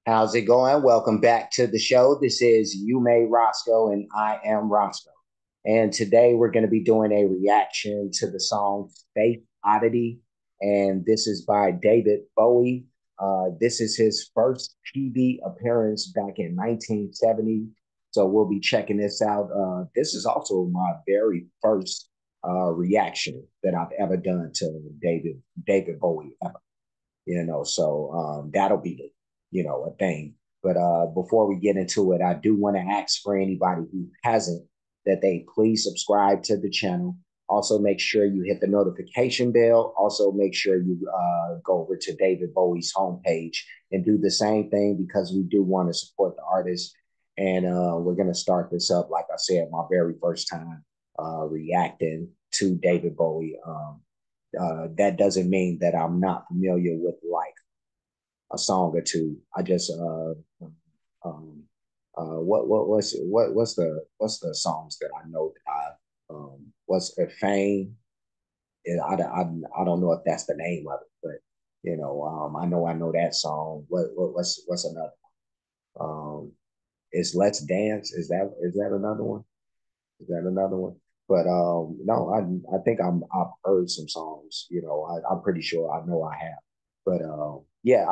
How's it going? Welcome back to the show. This is You May Roscoe, and I am Roscoe. And today we're going to be doing a reaction to the song Faith Oddity. And this is by David Bowie. This is his first TV appearance back in 1970. So we'll be checking this out. This is also my very first reaction that I've ever done to David Bowie ever. So that'll be a thing. But before we get into it, I do want to ask for anybody who hasn't that they please subscribe to the channel. Also, make sure you hit the notification bell. Also, make sure you go over to David Bowie's homepage and do the same thing because we do want to support the artist. And we're going to start this up, like I said, my very first time reacting to David Bowie. That doesn't mean that I'm not familiar with like a song or two. I just what's the songs that I know that what's Fame. I don't know if that's the name of it, but I know that song. What's another is Let's Dance. Is that another one? Is that another one? But no, I think I've heard some songs. I'm pretty sure I know I have. But yeah,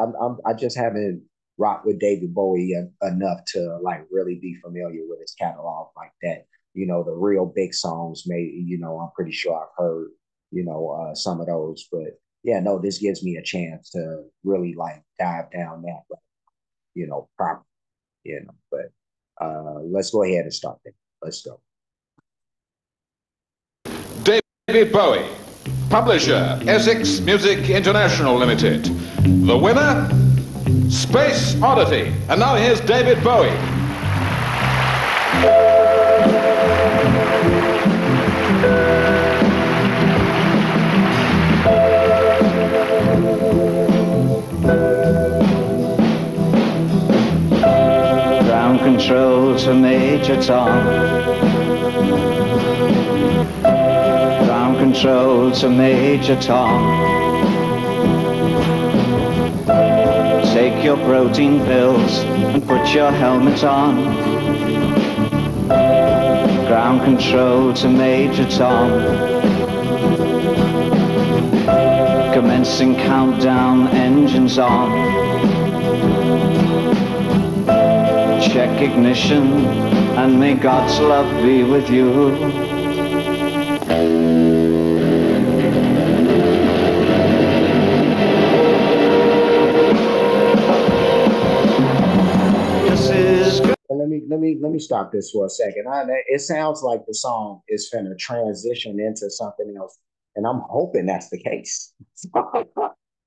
I just haven't rocked with David Bowie enough to like really be familiar with his catalog like that. The real big songs, maybe. I'm pretty sure I've heard some of those. But yeah, no, this gives me a chance to really like dive down that, properly. But let's go ahead and start there. Let's go. David Bowie, publisher, Essex Music International Limited. The winner, Space Oddity. And now here's David Bowie. Ground control to Major Tom. Control to Major Tom. Take your protein pills and put your helmet on. Ground control to Major Tom. Commencing countdown, engines on. Check ignition and may God's love be with you. Let me stop this for a second. It sounds like the song is finna transition into something else, and I'm hoping that's the case.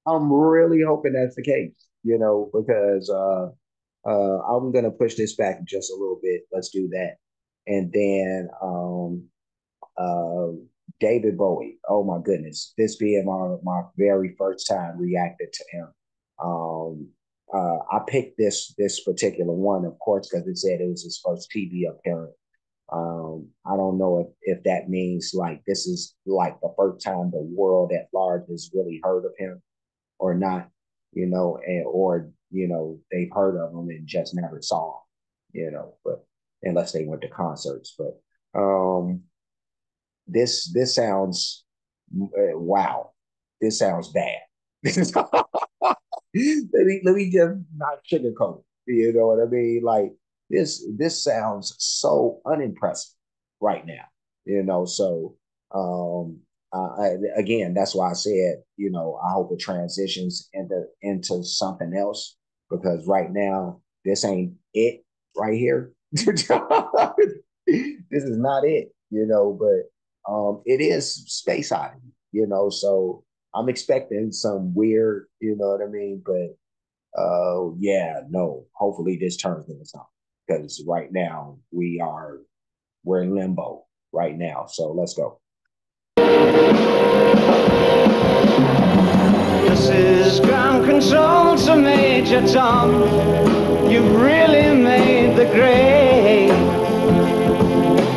I'm really hoping that's the case, because I'm gonna push this back just a little bit. Let's do that, and then uh, David Bowie. Oh my goodness, this being my very first time reacting to him. Um, I picked this particular one, of course, because it said it was his first TV appearance. I don't know if that means like this is like the first time the world at large has really heard of him or not, or they've heard of him and just never saw him, but unless they went to concerts. But this sounds wow, this sounds bad. Let me just not sugarcoat it. You know what I mean? Like this sounds so unimpressive right now. So again, that's why I said, I hope it transitions into something else because right now this ain't it right here. This is not it, but it is Space Oddity, so I'm expecting some weird, you know what I mean? But yeah, no, hopefully this turns into something. Because right now we're in limbo right now. So let's go. This is ground control to Major Tom. You've really made the grade.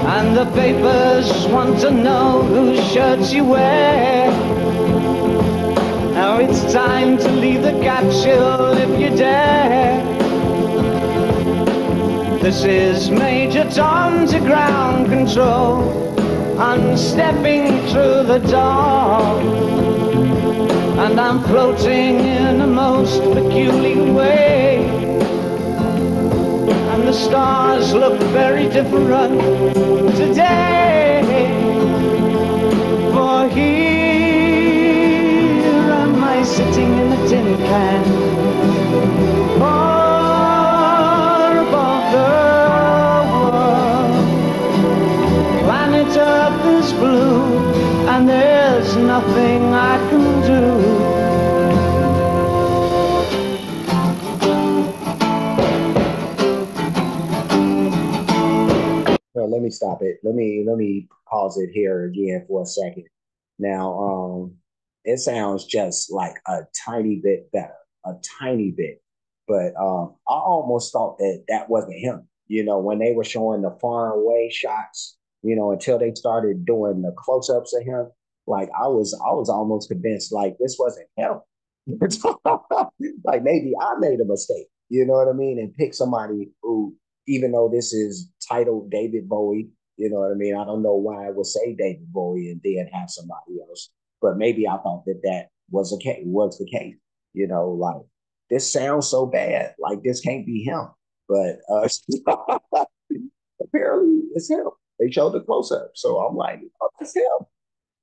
And the papers want to know whose shirts you wear. Now it's time to leave the capsule if you dare. This is Major Tom to ground control. I'm stepping through the door, and I'm floating in a most peculiar way. And the stars look very different today. For here am I sitting in a tin can, far above the world. Planet Earth is blue, and there's nothing I can do. Well, let me stop it. Let me pause it here again for a second. Now, it sounds just like a tiny bit better, a tiny bit. But I almost thought that that wasn't him. When they were showing the far away shots, until they started doing the close ups of him, like I was almost convinced like this wasn't him. Like maybe I made a mistake. You know what I mean? And pick somebody who, even though this is titled David Bowie, you know what I mean? I don't know why I would say David Bowie and then have somebody else, but maybe I thought that that was the case. Like this sounds so bad, like this can't be him, but apparently it's him. They showed the close up, so I'm like, oh, that's him.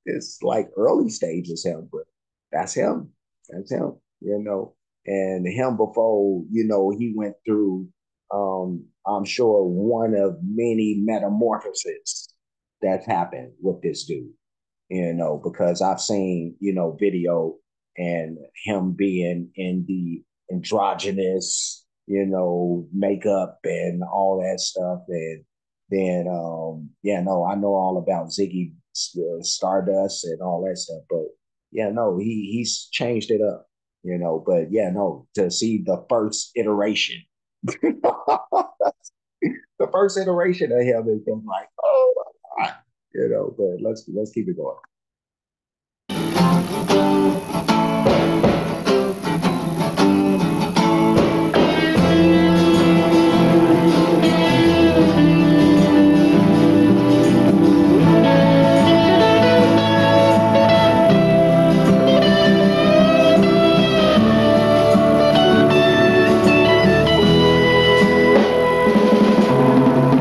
It's like early stages him, but that's him. That's him. And him before he went through. I'm sure one of many metamorphoses that's happened with this dude, because I've seen, video and him being in the androgynous, makeup and all that stuff. And then, yeah, no, I know all about Ziggy Stardust and all that stuff. But yeah, no, he's changed it up, but yeah, no, to see the first iteration the first iteration of him has been like, oh my God, but let's keep it going.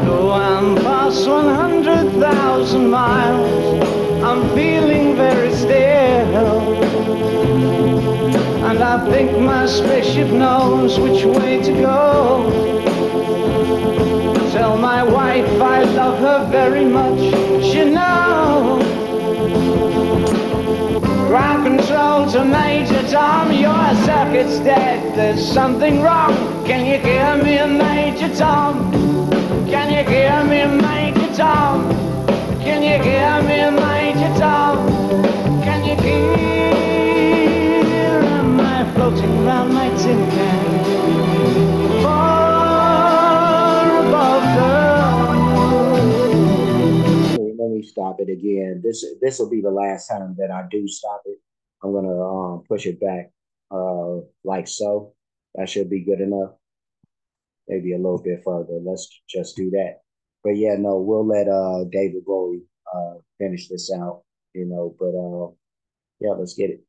Though I'm past 100,000 miles, I'm feeling very still, and I think my spaceship knows which way to go. Tell my wife I love her very much, she knows. Ground control to Major Tom, your circuit's dead, there's something wrong. Can you hear me, Major Tom? Can you hear me, Major Tom? Can you hear me, Major Tom? Can you hear? Am I floating around my tin can, far above the moon? Let me stop it again. This will be the last time that I do stop it. I'm gonna push it back like so. That should be good enough. Maybe a little bit further. Let's just do that. But yeah, no, we'll let David Bowie finish this out, but yeah, let's get it.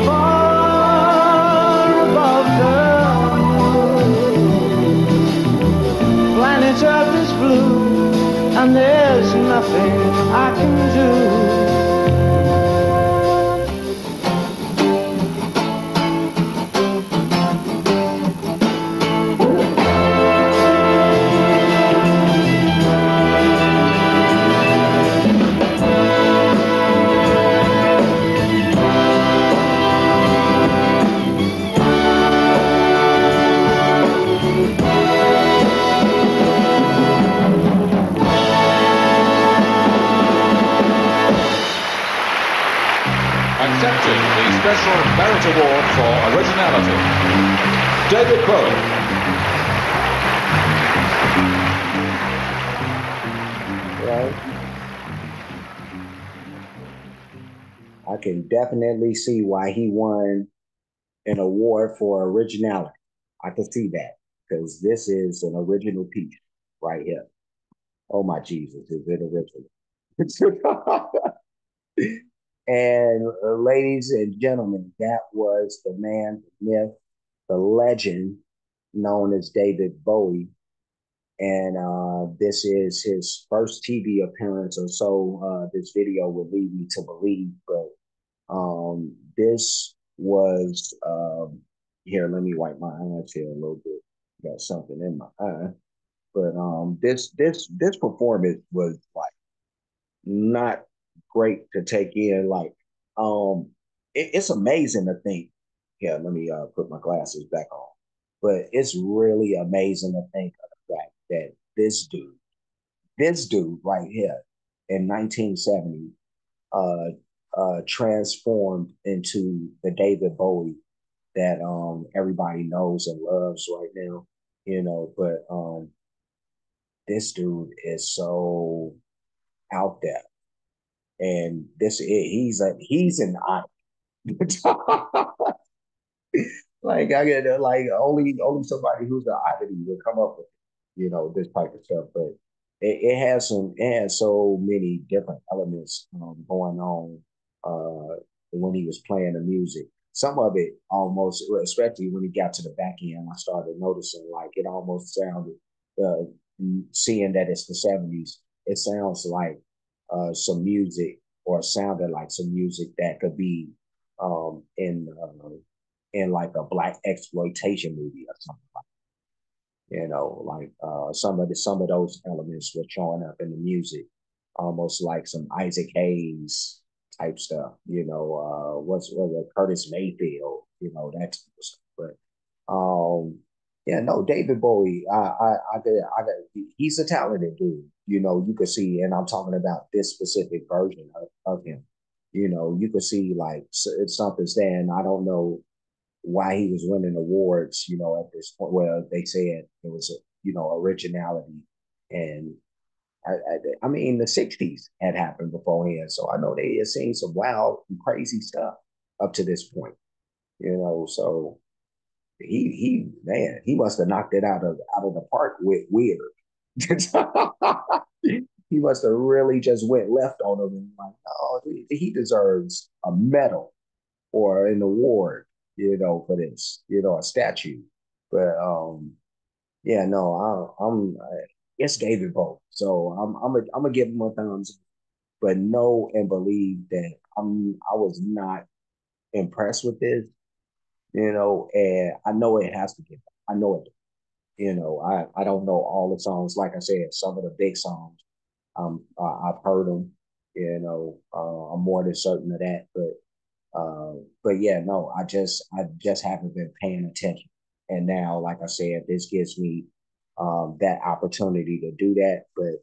Far above the moon, planet Earth is blue, and there's nothing I can do. Accepting the Special Merit Award for Originality, David Bowie. Right? I can definitely see why he won an award for originality. I can see that because this is an original piece right here. Oh my Jesus, is it original? And ladies and gentlemen, that was the man, the myth, the legend known as David Bowie. And this is his first TV appearance, or so this video would lead me to believe. But this was here. Let me wipe my eyes here a little bit. Got something in my eye. But this performance was like not great to take in. Like it's amazing to think. Yeah, let me put my glasses back on. But it's really amazing to think of the fact that this dude right here in 1970 uh, transformed into the David Bowie that everybody knows and loves right now, you know. But this dude is so out there, and he's an like I get like only somebody who's an oddity would come up with this type of stuff. But it has so many different elements going on when he was playing the music. Some of it almost, especially when he got to the back end, I started noticing like it almost sounded, uh, seeing that it's the '70s, it sounds like some music or sounded like some music that could be in like a black exploitation movie or something like like some of those elements were showing up in the music, almost like some Isaac Hayes type stuff. What's Curtis Mayfield, that type of stuff. But yeah, no, David Bowie, he's a talented dude. You could see, and I'm talking about this specific version of him. You could see like it's something saying, I don't know why he was winning awards, at this point. Well, they said it was, originality. And I mean, the '60s had happened beforehand. So I know they had seen some wild and crazy stuff up to this point, So he must have knocked it out of the park with weird. He must have really just went left on him and like, oh, he deserves a medal or an award, for this, a statue. But yeah, no, it's David Bowie, so I'm gonna give him a thumbs up, but know and believe that I was not impressed with this, and I know it has to get. I know it. I don't know all the songs. Like I said, some of the big songs, I've heard them. I'm more than certain of that, but yeah, no, I just haven't been paying attention. And now, like I said, this gives me that opportunity to do that. But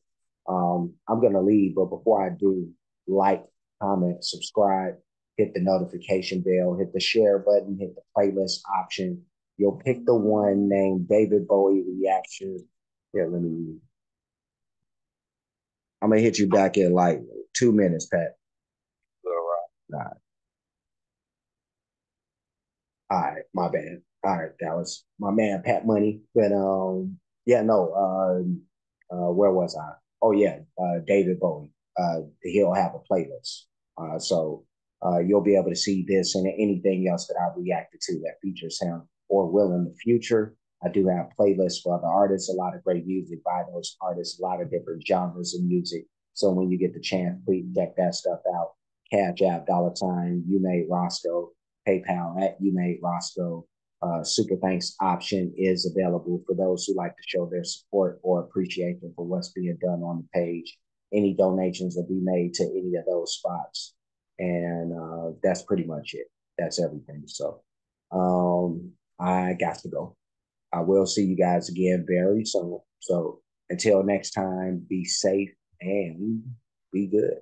I'm gonna leave. But before I do, like, comment, subscribe, hit the notification bell, hit the share button, hit the playlist option. You'll pick the one named David Bowie Reactions. Yeah, I'm gonna hit you back in like 2 minutes, Pat. All right. All right, my bad. All right, that was my man Pat Money. But yeah, no, where was I? Oh yeah, David Bowie. He'll have a playlist. So you'll be able to see this and anything else that I've reacted to that features him or will in the future. I do have playlists for other artists, a lot of great music by those artists, a lot of different genres of music. So when you get the chance, please check that stuff out. Cash App, $, you made Roscoe. PayPal at You Made Roscoe. Super thanks option is available for those who like to show their support or appreciation for what's being done on the page. Any donations will be made to any of those spots. And that's pretty much it. That's everything. So I got to go. I will see you guys again very soon. So until next time, be safe and be good.